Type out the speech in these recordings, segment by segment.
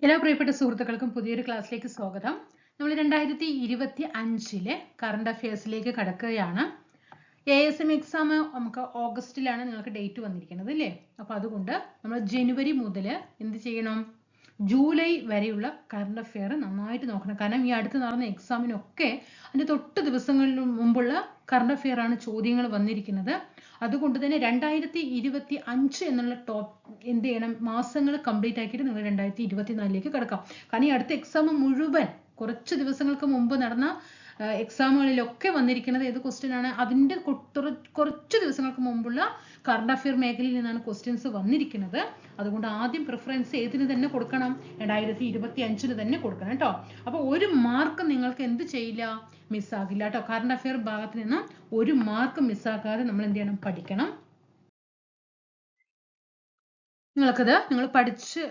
എല്ലാ പ്രിയപ്പെട്ട സുഹൃത്തുക്കൾക്കും പുതിയൊരു ക്ലാസ്സിലേക്ക് സ്വാഗതം. നമ്മൾ 2025 കറണ്ട് അഫയേഴ്സിലേക്ക് കടക്കുകയാണ്. ASM എക്സാം നമുക്ക് ഓഗസ്റ്റിലാണ് നിങ്ങൾക്ക് ഡേറ്റ് വന്നിരിക്കുന്നത് അല്ലേ? അപ്പോൾ അതുകൊണ്ട് നമ്മൾ ജനുവരി മുതൽ എന്ത് ചെയ്യണം? ജൂലൈ വരെയുള്ള കറണ്ട് അഫെയർ നന്നായിട്ട് നോക്കണം. കാരണം ഈ അടുത്ത് നടന്ന എക്സാമിനൊക്കെ അതിൻ്റെ തൊട്ട് ദിവസങ്ങളിൽ മുമ്പുള്ള കറണ്ട് അഫെയർ ആണ് ചോദ്യങ്ങൾ വന്നിരിക്കുന്നത്. അതുകൊണ്ട് തന്നെ 2025 എന്നുള്ള എന്ത് ചെയ്യണം? മാസങ്ങൾ കംപ്ലീറ്റ് ആക്കിയിട്ട് നിങ്ങൾ 2024ലേക്ക് കിടക്കാം. കാരണം ഈ അടുത്ത എക്സാം മുഴുവൻ കുറച്ച് ദിവസങ്ങൾക്ക് മുമ്പ് നടന്ന എക്സാമുകളിലൊക്കെ വന്നിരിക്കുന്നത് ഏത് ക്വസ്റ്റ്യൻ ആണ്? അതിൻ്റെ കുറച്ച് ദിവസങ്ങൾക്ക് മുമ്പുള്ള കറണ്ട് അഫെയർ മേഖലയിൽ നിന്നാണ് ക്വസ്റ്റ്യൻസ് വന്നിരിക്കുന്നത്. അതുകൊണ്ട് ആദ്യം പ്രിഫറൻസ് ഏതിന് തന്നെ കൊടുക്കണം? 2025 തന്നെ കൊടുക്കണം കേട്ടോ. അപ്പോൾ ഒരു മാർക്ക് നിങ്ങൾക്ക് എന്ത് ചെയ്യില്ല? മിസ്സാകില്ല കേട്ടോ. കറണ്ട് അഫെയർ ഭാഗത്ത് നിന്ന് ഒരു മാർക്ക് മിസ്സാക്കാതെ നമ്മൾ എന്ത് ചെയ്യണം? പഠിക്കണം. നിങ്ങൾ പഠിച്ച്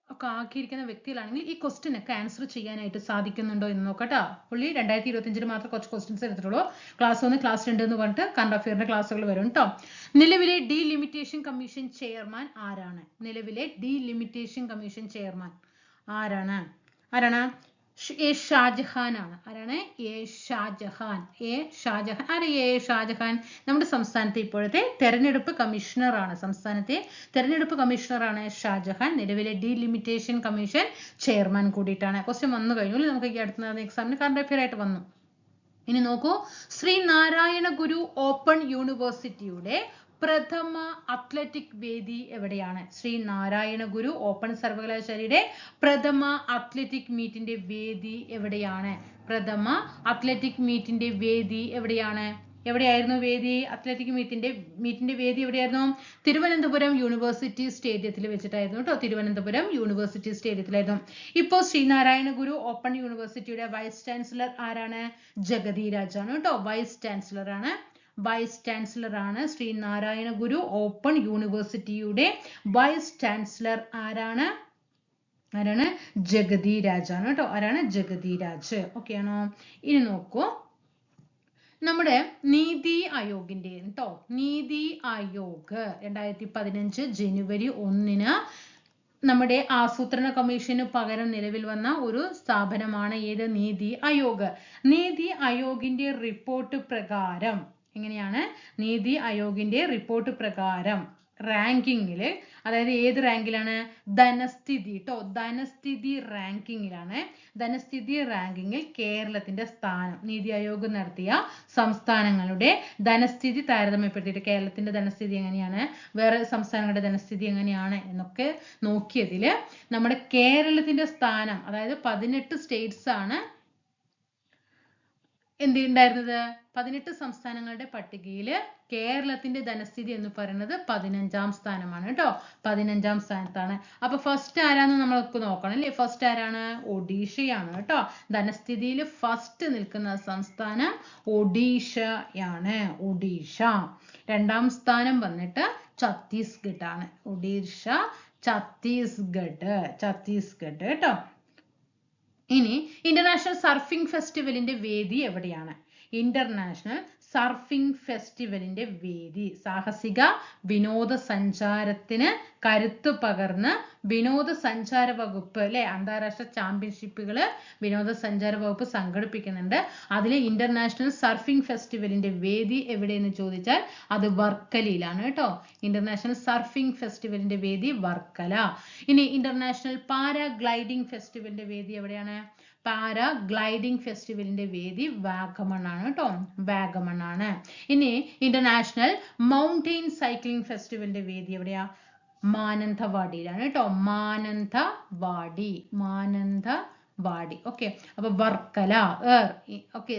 ഒക്കെ ആക്കിയിരിക്കുന്ന വ്യക്തികളാണെങ്കിൽ ഈ ക്വസ്റ്റ്യൻ ഒക്കെ ആൻസർ ചെയ്യാനായിട്ട് സാധിക്കുന്നുണ്ടോ എന്ന് നോക്കട്ടോ. പുള്ളി 2025 മാത്രം കുറച്ച് ക്വസ്റ്റ്യൻസ് എടുത്തിട്ടുള്ളൂ. ക്ലാസ് 1 ക്ലാസ് 2 എന്ന് പറഞ്ഞിട്ട് കറണ്ട് അഫെയറിന്റെ ക്ലാസ്സുകൾ വരും കേട്ടോ. നിലവിലെ ഡീലിമിറ്റേഷൻ കമ്മീഷൻ ചെയർമാൻ ആരാണ്? നിലവിലെ ഡീലിമിറ്റേഷൻ കമ്മീഷൻ ചെയർമാൻ ആരാണ്? എ ഷാജഹാൻ ആണ്. ആരാണ്? എ ഷാജഹാൻ. ആരാ എ ഷാജഹാൻ? നമ്മുടെ സംസ്ഥാനത്തെ ഇപ്പോഴത്തെ തെരഞ്ഞെടുപ്പ് കമ്മീഷണർ ആണ്. സംസ്ഥാനത്തെ തെരഞ്ഞെടുപ്പ് കമ്മീഷണർ ആണ് ഷാജഹാൻ. നിലവിലെ ഡീലിമിറ്റേഷൻ കമ്മീഷൻ ചെയർമാൻ കൂടിയിട്ടാണ്. ക്വസ്റ്റ്യൻ വന്നു കഴിഞ്ഞു. നമുക്ക് ഈ അടുത്ത നടന്ന എക്സാമിന് കറണ്ട് അഫെയർ ആയിട്ട് വന്നു. ഇനി നോക്കൂ, ശ്രീ നാരായണ ഗുരു ഓപ്പൺ യൂണിവേഴ്സിറ്റിയുടെ പ്രഥമ അത്ലറ്റിക് വേദി എവിടെയാണ്? ശ്രീ നാരായണ ഗുരു ഓപ്പൺ സർവകലാശാലയുടെ പ്രഥമ അത്ലറ്റിക് മീറ്റിന്റെ വേദി എവിടെയാണ്? പ്രഥമ അത്ലറ്റിക് മീറ്റിന്റെ വേദി എവിടെയാണ്? എവിടെയായിരുന്നു വേദി? അത്ലറ്റിക് മീറ്റിന്റെ വേദി എവിടെയായിരുന്നു? തിരുവനന്തപുരം യൂണിവേഴ്സിറ്റി സ്റ്റേഡിയത്തിൽ വെച്ചിട്ടായിരുന്നു കേട്ടോ. തിരുവനന്തപുരം യൂണിവേഴ്സിറ്റി സ്റ്റേഡിയത്തിലായിരുന്നു. ഇപ്പോൾ ശ്രീനാരായണ ഗുരു ഓപ്പൺ യൂണിവേഴ്സിറ്റിയുടെ വൈസ് ചാൻസലർ ആരാണ്? ജഗതി രാജാണ് കേട്ടോ. വൈസ് ചാൻസലർ ആണ് ശ്രീനാരായണ ഗുരു ഓപ്പൺ യൂണിവേഴ്സിറ്റിയുടെ വൈസ് ചാൻസലർ ആരാണ്? ജഗതി രാജാണ് കേട്ടോ. ആരാണ്? ജഗതി രാജ്. ഓക്കെ ആണോ? ഇനി നോക്കൂ, നമ്മുടെ നീതി ആയോഗിന്റെ കേട്ടോ, നീതി ആയോഗ് 2015 ജനുവരി 1 നമ്മുടെ ആസൂത്രണ കമ്മീഷന് പകരം നിലവിൽ വന്ന ഒരു സ്ഥാപനമാണ് ഏത്? നീതി ആയോഗ്. നീതി ആയോഗിന്റെ റിപ്പോർട്ട് പ്രകാരം എങ്ങനെയാണ്? നീതി ആയോഗിന്റെ റിപ്പോർട്ട് പ്രകാരം റാങ്കിങ്ങിൽ, അതായത് ഏത് റാങ്കിലാണ്? ധനസ്ഥിതി കേട്ടോ. ധനസ്ഥിതി റാങ്കിങ്ങിലാണ്. ധനസ്ഥിതി റാങ്കിങ്ങിൽ കേരളത്തിന്റെ സ്ഥാനം, നീതി ആയോഗ് നടത്തിയ സംസ്ഥാനങ്ങളുടെ ധനസ്ഥിതി താരതമ്യപ്പെടുത്തിയിട്ട് കേരളത്തിന്റെ ധനസ്ഥിതി എങ്ങനെയാണ്, വേറെ സംസ്ഥാനങ്ങളുടെ ധനസ്ഥിതി എങ്ങനെയാണ് എന്നൊക്കെ നോക്കിയതിൽ നമ്മുടെ കേരളത്തിന്റെ സ്ഥാനം, അതായത് 18 സ്റ്റേറ്റ്സ് ആണ് എന്തുണ്ടായിരുന്നത്? 18 സംസ്ഥാനങ്ങളുടെ പട്ടികയിൽ കേരളത്തിന്റെ ധനസ്ഥിതി എന്ന് പറയുന്നത് 15ാം സ്ഥാനമാണ് കേട്ടോ. 15ാം സ്ഥാനത്താണ്. അപ്പൊ ഫസ്റ്റ് ആരാന്ന് നമ്മൾക്ക് നോക്കണം അല്ലേ? ഫസ്റ്റ് ആരാണ്? ഒഡീഷയാണ് കേട്ടോ. ധനസ്ഥിതിയിൽ ഫസ്റ്റ് നിൽക്കുന്ന സംസ്ഥാനം ഒഡീഷയാണ്. ഒഡീഷ. രണ്ടാം സ്ഥാനം വന്നിട്ട് ഛത്തീസ്ഗഡ് ആണ്. ഒഡീഷ, ഛത്തീസ്ഗഡ് കേട്ടോ. ഇനി ഇന്റർനാഷണൽ സർഫിംഗ് ഫെസ്റ്റിവലിന്റെ വേദി എവിടെയാണ്? ഇന്റർനാഷണൽ സർഫിംഗ് ഫെസ്റ്റിവലിന്റെ വേദി, സാഹസിക വിനോദസഞ്ചാരത്തിന് കരുത്തു പകർന്ന് വിനോദസഞ്ചാര വകുപ്പ് അല്ലെ, അന്താരാഷ്ട്ര ചാമ്പ്യൻഷിപ്പുകൾ വിനോദസഞ്ചാര വകുപ്പ് സംഘടിപ്പിക്കുന്നുണ്ട്. അതിലെ ഇന്റർനാഷണൽ സർഫിംഗ് ഫെസ്റ്റിവലിന്റെ വേദി എവിടെയെന്ന് ചോദിച്ചാൽ അത് വർക്കലയിലാണ് കേട്ടോ. ഇന്റർനാഷണൽ സർഫിംഗ് ഫെസ്റ്റിവലിന്റെ വേദി വർക്കല. ഇനി ഇന്റർനാഷണൽ പാരാഗ്ലൈഡിംഗ് ഫെസ്റ്റിവലിന്റെ വേദി എവിടെയാണ്? പാരാഗ്ലൈഡിംഗ് ഫെസ്റ്റിവലിന്റെ വേദി വാഗമൺ ആണ് കേട്ടോ. വാഗമൺ ആണ്. ഇനി ഇന്റർനാഷണൽ മൗണ്ടെയിൻ സൈക്ലിംഗ് ഫെസ്റ്റിവലിന്റെ വേദി എവിടെയാ? മാനന്തവാടിയിലാണ് കേട്ടോ. മാനന്തവാടി. ഓക്കെ. അപ്പൊ വർക്കല, ഓക്കെ,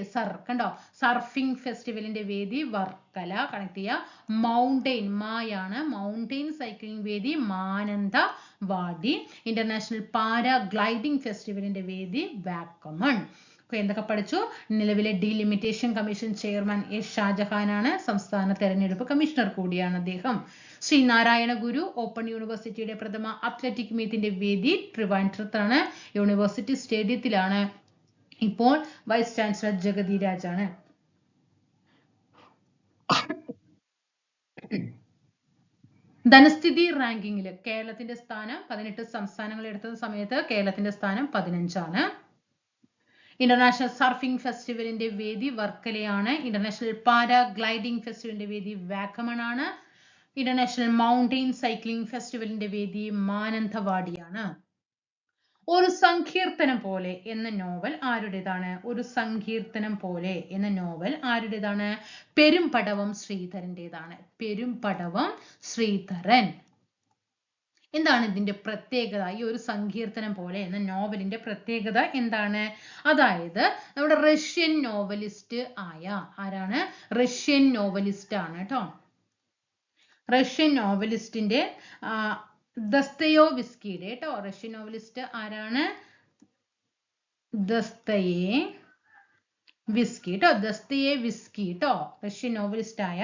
കണ്ടോ, സർഫിംഗ് ഫെസ്റ്റിവലിന്റെ വേദി വർക്കല. കണക്ട് ചെയ്യുക. മൗണ്ടെയിൻ, മായാണ്, മൗണ്ടെയിൻ സൈക്ലിംഗ് വേദി മാനന്തവാടി. ഇന്റർനാഷണൽ പാരാഗ്ലൈഡിംഗ് ഫെസ്റ്റിവലിന്റെ വേദി വാഗമൺ. എന്തൊക്കെ പഠിച്ചു? നിലവിലെ delimitation commission chairman S Shajahan ആണ്. സംസ്ഥാന തെരഞ്ഞെടുപ്പ് കമ്മീഷണർ കൂടിയാണ് അദ്ദേഹം. ശ്രീ നാരായണ ഗുരു ഓപ്പൺ യൂണിവേഴ്സിറ്റിയുടെ പ്രഥമ അത്ലറ്റിക് മീറ്റിന്റെ വേദി ട്രിവാൻഡ്രത്താണ്. യൂണിവേഴ്സിറ്റി സ്റ്റേഡിയത്തിലാണ്. ഇപ്പോൾ വൈസ് ചാൻസലർ ജഗതി രാജാണ്. ധനസ്ഥിതി റാങ്കിങ്ങിൽ കേരളത്തിന്റെ സ്ഥാനം 18 സംസ്ഥാനങ്ങൾ എടുത്ത സമയത്ത് കേരളത്തിന്റെ സ്ഥാനം 15ആണ്. ഇന്റർനാഷണൽ സർഫിംഗ് ഫെസ്റ്റിവലിന്റെ വേദി വർക്കലയാണ്. ഇന്റർനാഷണൽ പാരാഗ്ലൈഡിംഗ് ഫെസ്റ്റിവലിന്റെ വേദി വാഗമൺ ആണ്. ഇന്റർനാഷണൽ മൗണ്ടെയിൻ സൈക്ലിംഗ് ഫെസ്റ്റിവലിന്റെ വേദി മാനന്തവാടിയാണ്. ഒരു സങ്കീർത്തനം പോലെ എന്ന നോവൽ ആരുടേതാണ്? ഒരു സങ്കീർത്തനം പോലെ എന്ന നോവൽ ആരുടേതാണ്? പെരുമ്പടവം ശ്രീധരന്റേതാണ്. പെരുമ്പടവം ശ്രീധരൻ. എന്താണ് ഇതിന്റെ പ്രത്യേകത? ഈ ഒരു സങ്കീർത്തനം പോലെ എന്ന നോവലിന്റെ പ്രത്യേകത എന്താണ്? അതായത് നമ്മുടെ റഷ്യൻ നോവലിസ്റ്റ് ആയ ആരാണ്? റഷ്യൻ നോവലിസ്റ്റ് ആണ് കേട്ടോ. റഷ്യൻ നോവലിസ്റ്റിന്റെ ദസ്തയോവിസ്കിയുടെ കേട്ടോ. റഷ്യൻ നോവലിസ്റ്റ് ആരാണ്? ദസ്തയേവിസ്കി കേട്ടോ. ദസ്തയേവിസ്കി കേട്ടോ. റഷ്യൻ നോവലിസ്റ്റ് ആയ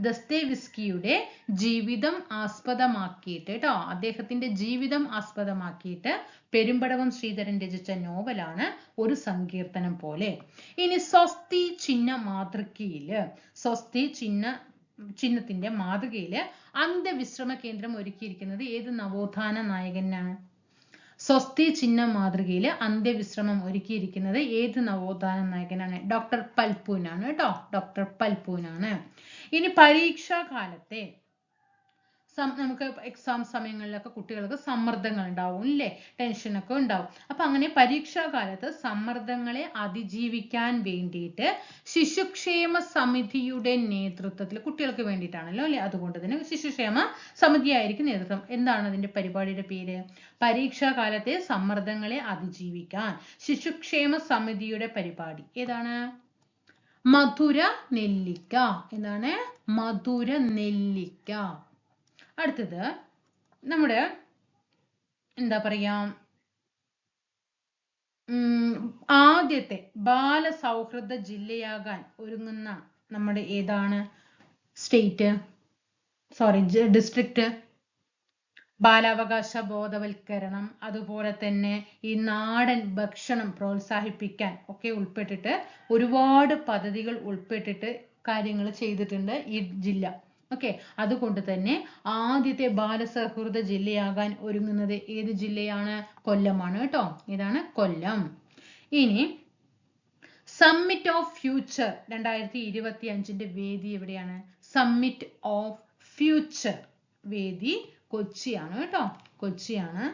ദസ്തയേവിസ്കിയുടെ ജീവിതം ആസ്പദമാക്കിയിട്ട് കേട്ടോ, അദ്ദേഹത്തിന്റെ ജീവിതം ആസ്പദമാക്കിയിട്ട് പെരുമ്പടവം ശ്രീധരൻ രചിച്ച നോവലാണ് ഒരു സങ്കീർത്തനം പോലെ. ഇനി സ്വസ്തി ചിഹ്ന മാതൃകയില്, സ്വസ്തി ചിഹ്നത്തിന്റെ മാതൃകയില് അന്ത്യവിശ്രമ കേന്ദ്രം ഒരുക്കിയിരിക്കുന്നത് ഏത് നവോത്ഥാന നായകനാണ്? സ്വസ്തി ചിഹ്ന മാതൃകയില് അന്ത്യവിശ്രമം ഒരുക്കിയിരിക്കുന്നത് ഏത് നവോത്ഥാന നായകനാണ്? ഡോക്ടർ പൽപൂനാണ് കേട്ടോ. ഡോക്ടർ പൽപൂനാണ്. ഇനി പരീക്ഷാ കാലത്തെ നമുക്ക് എക്സാം സമയങ്ങളിലൊക്കെ കുട്ടികൾക്ക് സമ്മർദ്ദങ്ങൾ ഉണ്ടാവും അല്ലേ, ടെൻഷനൊക്കെ ഉണ്ടാവും. അപ്പൊ അങ്ങനെ പരീക്ഷാ കാലത്ത് സമ്മർദ്ദങ്ങളെ അതിജീവിക്കാൻ വേണ്ടിയിട്ട് ശിശുക്ഷേമ സമിതിയുടെ നേതൃത്വത്തിൽ, കുട്ടികൾക്ക് വേണ്ടിയിട്ടാണല്ലോ അല്ലെ, അതുകൊണ്ട് തന്നെ ശിശുക്ഷേമ സമിതിയായിരിക്കും നേതൃത്വം. എന്താണ് അതിന്റെ പരിപാടിയുടെ പേര്? പരീക്ഷാ കാലത്തെ സമ്മർദ്ദങ്ങളെ അതിജീവിക്കാൻ ശിശുക്ഷേമ സമിതിയുടെ പരിപാടി ഏതാണ്? മധുര നെല്ലിക്ക. എന്താണ്? മധുര നെല്ലിക്ക. അടുത്തത് നമ്മുടെ എന്താ പറയാ, ആദ്യത്തെ ബാലസൗഹൃദ ജില്ലയാകാൻ ഒരുങ്ങുന്ന നമ്മുടെ ഏതാണ് ഡിസ്ട്രിക്റ്റ്? ബാലാവകാശ ബോധവൽക്കരണം, അതുപോലെ തന്നെ ഈ നാടൻ ഭക്ഷണം പ്രോത്സാഹിപ്പിക്കാൻ ഒക്കെ ഉൾപ്പെട്ടിട്ട് ഒരുപാട് പദ്ധതികൾ ഉൾപ്പെട്ടിട്ട് കാര്യങ്ങൾ ചെയ്തിട്ടുണ്ട് ഈ ജില്ല. ഓക്കെ, അതുകൊണ്ട് തന്നെ ആദ്യത്തെ ബാലസൗഹൃദ ജില്ലയാകാൻ ഒരുങ്ങുന്നത് ഏത് ജില്ലയാണ്? കൊല്ലമാണ് കേട്ടോ. ഇതാണ് കൊല്ലം. ഇനി സമ്മിറ്റ് ഓഫ് ഫ്യൂച്ചർ 2025ന്റെ വേദി എവിടെയാണ്? സമ്മിറ്റ് ഓഫ് ഫ്യൂച്ചർ വേദി കൊച്ചിയാണ് കേട്ടോ. കൊച്ചിയാണ്.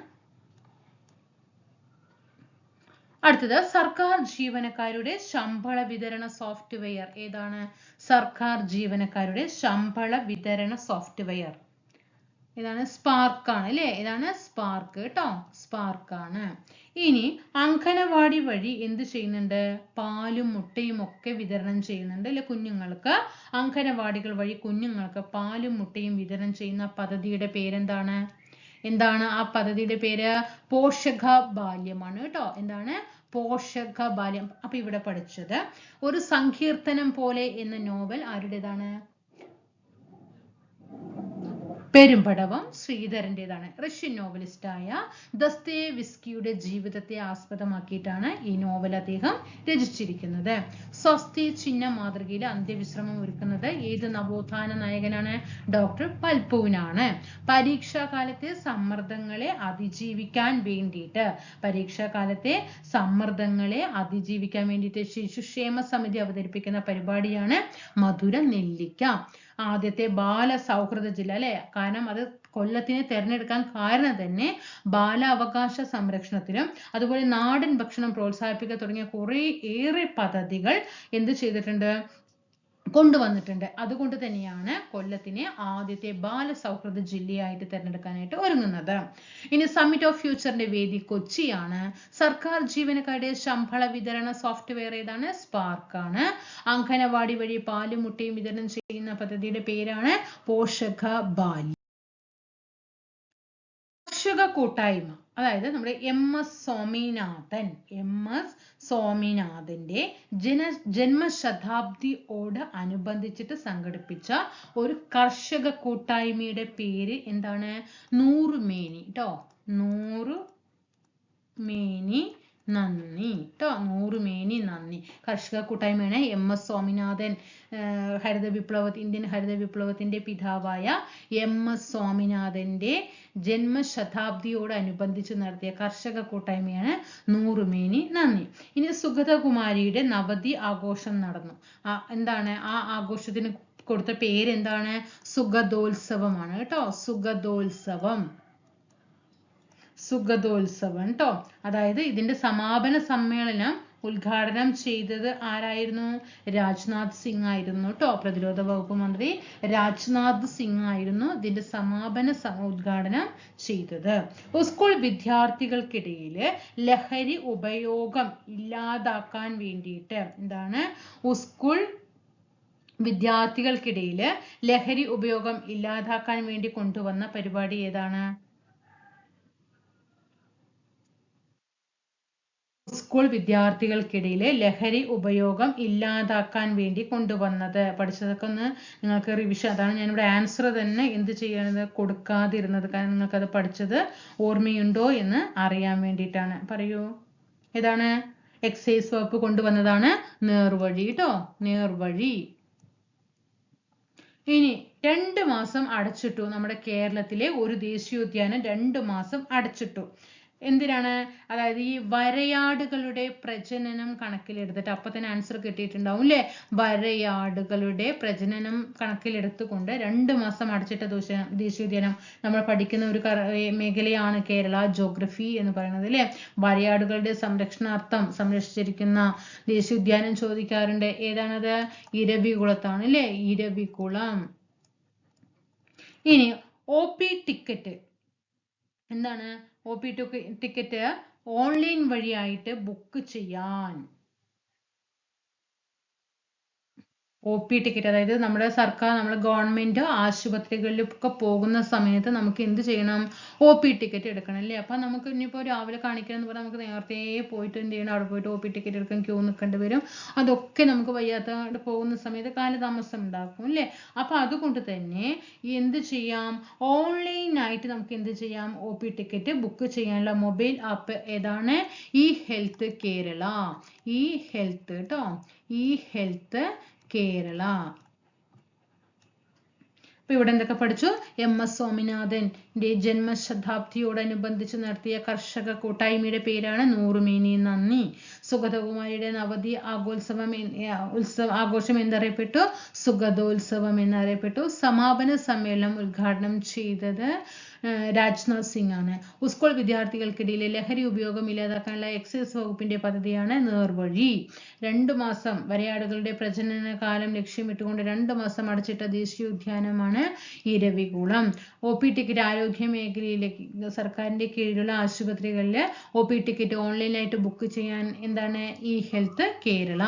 അടുത്തത് സർക്കാർ ജീവനക്കാരുടെ ശമ്പള വിതരണ സോഫ്റ്റ്വെയർ ഏതാണ്? സർക്കാർ ജീവനക്കാരുടെ ശമ്പള വിതരണ സോഫ്റ്റ്വെയർ ഇതാണ് സ്പാർക്ക് അല്ലേ. ഇതാണ് സ്പാർക്ക് കേട്ടോ. സ്പാർക്ക് ആണ്. ഇനി അംഗനവാടി വഴി എന്ത് ചെയ്യുന്നുണ്ട്? പാലും മുട്ടയും ഒക്കെ വിതരണം ചെയ്യുന്നുണ്ട് അല്ലെ കുഞ്ഞുങ്ങൾക്ക്. അംഗനവാടികൾ വഴി കുഞ്ഞുങ്ങൾക്ക് പാലും മുട്ടയും വിതരണം ചെയ്യുന്ന പദ്ധതിയുടെ പേരെന്താണ്? എന്താണ് ആ പദ്ധതിയുടെ പേര്? പോഷക ബാല്യമാണ് കേട്ടോ. എന്താണ്? പോഷക ബാല്യം. അപ്പൊ ഇവിടെ പഠിച്ചത് ഒരു സങ്കീർത്തനം പോലെ എന്ന നോവൽ ആരുടേതാണ്? പെരുമ്പടവം ശ്രീധരന്റേതാണ്. റഷ്യൻ നോവലിസ്റ്റായ ദസ്തയേവിസ്കിയുടെ ജീവിതത്തെ ആസ്പദമാക്കിയിട്ടാണ് ഈ നോവൽ അദ്ദേഹം രചിച്ചിരിക്കുന്നത്. സ്വസ്തി ചിഹ്ന മാതൃകയിൽ അന്ത്യവിശ്രമം ഒരുക്കുന്നത് ഏത് നവോത്ഥാന നായകനാണ്? ഡോക്ടർ പൽപൂനാണ്. പരീക്ഷാ കാലത്തെ സമ്മർദ്ദങ്ങളെ അതിജീവിക്കാൻ വേണ്ടിയിട്ട് ശിശുക്ഷേമ സമിതി അവതരിപ്പിക്കുന്ന പരിപാടിയാണ് മധുര നെല്ലിക്ക. ആദ്യത്തെ ബാലസൗഹൃദ ജില്ല അല്ലെ, കാരണം അത് കൊല്ലത്തിനെ തെരഞ്ഞെടുക്കാൻ കാരണം തന്നെ ബാലാവകാശ സംരക്ഷണത്തിനും അതുപോലെ നാടൻ ഭക്ഷണം പ്രോത്സാഹിപ്പിക്കുക തുടങ്ങിയ ഏറെ പദ്ധതികൾ എന്ത് ചെയ്തിട്ടുണ്ട്? കൊണ്ടുവന്നിട്ടുണ്ട്. അതുകൊണ്ട് തന്നെയാണ് കൊല്ലത്തിനെ ആദ്യത്തെ ബാലസൗഹൃദ ജില്ലയായിട്ട് തെരഞ്ഞെടുക്കാനായിട്ട് ഒരുങ്ങുന്നത്. ഇനി സമ്മിറ്റ് ഓഫ് ഫ്യൂച്ചറിന്റെ വേദി കൊച്ചിയാണ്. സർക്കാർ ജീവനക്കാരുടെ ശമ്പള വിതരണ സോഫ്റ്റ്വെയർ ഏതാണ്? സ്പാർക്ക് ആണ്. അംഗനവാടി വഴി പാലും മുട്ടയും വിതരണം ചെയ്യുന്ന പദ്ധതിയുടെ പേരാണ് പോഷക ബാല്യം. കർഷക കൂട്ടായ്മ, അതായത് നമ്മുടെ MS സ്വാമിനാഥന്റെ ജന്മശതാബ്ദിയോട് അനുബന്ധിച്ചിട്ട് സംഘടിപ്പിച്ച ഒരു കർഷക കൂട്ടായ്മയുടെ പേര് എന്താണ്? നൂറുമേനി കേട്ടോ. നൂറുമേനി നന്ദി ട്ടോ. നൂറുമേനി നന്ദി. കർഷക കൂട്ടായ്മയാണ് MS സ്വാമിനാഥൻ. ഇന്ത്യൻ ഹരിത വിപ്ലവത്തിന്റെ പിതാവായ MS സ്വാമിനാഥന്റെ ജന്മശതാബ്ദിയോടനുബന്ധിച്ച് നടത്തിയ കർഷക കൂട്ടായ്മയാണ് നൂറുമേനി നന്ദി. ഇനി സുഗതകുമാരിയുടെ നവതി ആഘോഷം നടന്നു. എന്താണ് ആ ആഘോഷത്തിന് കൊടുത്ത പേരെന്താണ്? സുഗതോത്സവമാണ് കേട്ടോ. സുഗതോത്സവം ട്ടോ. അതായത് ഇതിന്റെ സമാപന സമ്മേളനം ഉദ്ഘാടനം ചെയ്തത് ആരായിരുന്നു? രാജ്നാഥ് സിംഗ് ആയിരുന്നു ട്ടോ. പ്രതിരോധ വകുപ്പ് മന്ത്രി രാജ്നാഥ് സിംഗ് ആയിരുന്നു ഇതിന്റെ സമാപന ഉദ്ഘാടനം ചെയ്തത്. സ്കൂൾ വിദ്യാർത്ഥികൾക്കിടയിൽ ലഹരി ഉപയോഗം ഇല്ലാതാക്കാൻ വേണ്ടിയിട്ട് എന്താണ്? സ്കൂൾ വിദ്യാർത്ഥികൾക്കിടയിൽ ലഹരി ഉപയോഗം ഇല്ലാതാക്കാൻ വേണ്ടി കൊണ്ടുവന്ന പരിപാടി ഏതാണ്? സ്കൂൾ വിദ്യാർത്ഥികൾക്കിടയിൽ ലഹരി ഉപയോഗം ഇല്ലാതാക്കാൻ വേണ്ടി കൊണ്ടുവന്നത്. പഠിച്ചതൊക്കെ ഒന്ന് നിങ്ങൾക്ക് റിവിഷൻ. അതാണ് ഞാനിവിടെ ആൻസർ തന്നെ എന്ത് ചെയ്യണത് കൊടുക്കാതിരുന്നത്. കാരണം നിങ്ങൾക്കത് പഠിച്ചത് ഓർമ്മയുണ്ടോ എന്ന് അറിയാൻ വേണ്ടിയിട്ടാണ്. പറയൂ, ഏതാണ്? എക്സൈസ് വകുപ്പ് കൊണ്ടുവന്നതാണ് നേർവഴി ട്ടോ. നേർവഴി. ഇനി 2 മാസം അടച്ചിട്ടു. നമ്മുടെ കേരളത്തിലെ ഒരു ദേശീയോദ്യാനം 2 മാസം അടച്ചിട്ടു. എന്തിനാണ്? അതായത് ഈ വരയാടുകളുടെ പ്രജനനം കണക്കിലെടുത്തിട്ട്. അപ്പൊ തന്നെ ആൻസർ കിട്ടിയിട്ടുണ്ടാവും അല്ലേ? വരയാടുകളുടെ പ്രജനനം കണക്കിലെടുത്തുകൊണ്ട് 2 മാസം അടച്ചിട്ട ദേശീയോദ്യാനം. നമ്മൾ പഠിക്കുന്ന ഒരു മേഖലയാണ് കേരള ജോഗ്രഫി എന്ന് പറയുന്നത് അല്ലേ? വരയാടുകളുടെ സംരക്ഷണാർത്ഥം സംരക്ഷിച്ചിരിക്കുന്ന ദേശീയോദ്യാനം ചോദിക്കാറുണ്ട്. ഏതാണത്? ഇരവികുളത്താണ് അല്ലേ? ഇരവികുളം. ഇനി OP ടിക്കറ്റ് എന്താണ്? OP ടിക്കറ്റ് ഓൺലൈൻ വഴിയായിട്ട് ബുക്ക് ചെയ്യാൻ. OP ടിക്കറ്റ് അതായത് നമ്മുടെ സർക്കാർ, നമ്മുടെ ഗവൺമെന്റ് ആശുപത്രികളിലൊക്കെ പോകുന്ന സമയത്ത് നമുക്ക് എന്ത് ചെയ്യണം? OP ടിക്കറ്റ് എടുക്കണം അല്ലേ? അപ്പൊ നമുക്ക് ഇനിയിപ്പോൾ രാവിലെ കാണിക്കണം എന്ന് പറഞ്ഞാൽ നമുക്ക് നേരത്തെ പോയിട്ട് എന്ത് ചെയ്യണം? അവിടെ പോയിട്ട് OP ടിക്കറ്റ് എടുക്കാൻ ക്യൂ നിൽക്കേണ്ടി വരും. അതൊക്കെ നമുക്ക് വയ്യാത്ത പോകുന്ന സമയത്ത് കാലതാമസം ഉണ്ടാക്കും അല്ലേ? അപ്പൊ അതുകൊണ്ട് തന്നെ എന്ത് ചെയ്യാം? ഓൺലൈനായിട്ട് നമുക്ക് എന്ത് ചെയ്യാം? OP ടിക്കറ്റ് ബുക്ക് ചെയ്യാനുള്ള മൊബൈൽ ആപ്പ് ഏതാണ്? ഇ-ഹെൽത്ത് കേരള. ഇ-ഹെൽത്ത് ട്ടോ. ഇ-ഹെൽത്ത് കേരള. അപ്പൊ ഇവിടെ എന്തൊക്കെ പഠിച്ചു? MS സ്വാമിനാഥന്റെ ജന്മശതാബ്ദിയോടനുബന്ധിച്ച് നടത്തിയ കർഷക കൂട്ടായ്മയുടെ പേരാണ് നൂറുമേനി നന്ദി. സുഗതകുമാരിയുടെ നവതി ആഘോഷം എന്നറിയപ്പെട്ടു? സുഗതോത്സവം എന്നറിയപ്പെട്ടു. സമാപന സമ്മേളനം ഉദ്ഘാടനം ചെയ്തത് രാജ്നാഥ് സിംഗ് ആണ്. സ്കൂൾ വിദ്യാർത്ഥികൾക്കിടയിൽ ലഹരി ഉപയോഗം ഇല്ലാതാക്കാനുള്ള എക്സൈസ് വകുപ്പിന്റെ പദ്ധതിയാണ് നേർവഴി. 2 മാസം വരയാടുകളുടെ പ്രജനന കാലം ലക്ഷ്യമിട്ടുകൊണ്ട് 2 മാസം അടച്ചിട്ട ദേശീയോദ്യാനമാണ് ഇരവികുളം. OP ടിക്കറ്റ് ആരോഗ്യ മേഖലയിലേക്ക് സർക്കാരിന്റെ കീഴിലുള്ള ആശുപത്രികളിൽ OP ടിക്കറ്റ് ഓൺലൈനായിട്ട് ബുക്ക് ചെയ്യാൻ എന്താണ്? ഇ-ഹെൽത്ത് കേരള.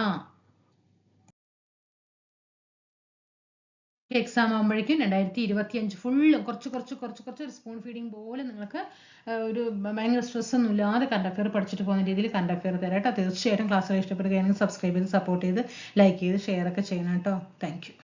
എക്സാം ആകുമ്പോഴേക്കും 2025 ഫുള്ളും കുറച്ച് സ്പൂൺ ഫീഡിങ് പോലെ നിങ്ങൾക്ക് ഒരു ഭയങ്കര സ്ട്രെസ് ഒന്നും ഇല്ലാതെ കറണ്ട് അഫെയർ പഠിച്ചിട്ട് പോകുന്ന രീതിയിൽ കറണ്ട് അഫെയർ തരാം കേട്ടോ. തീർച്ചയായിട്ടും ക്ലാസ്സുകൾ ഇഷ്ടപ്പെടുകയാണെങ്കിൽ സബ്സ്ക്രൈബ് ചെയ്ത് സപ്പോർട്ട് ചെയ്ത് ലൈക്ക് ചെയ്ത് ഷെയർ ഒക്കെ ചെയ്യണം കേട്ടോ. Thank you.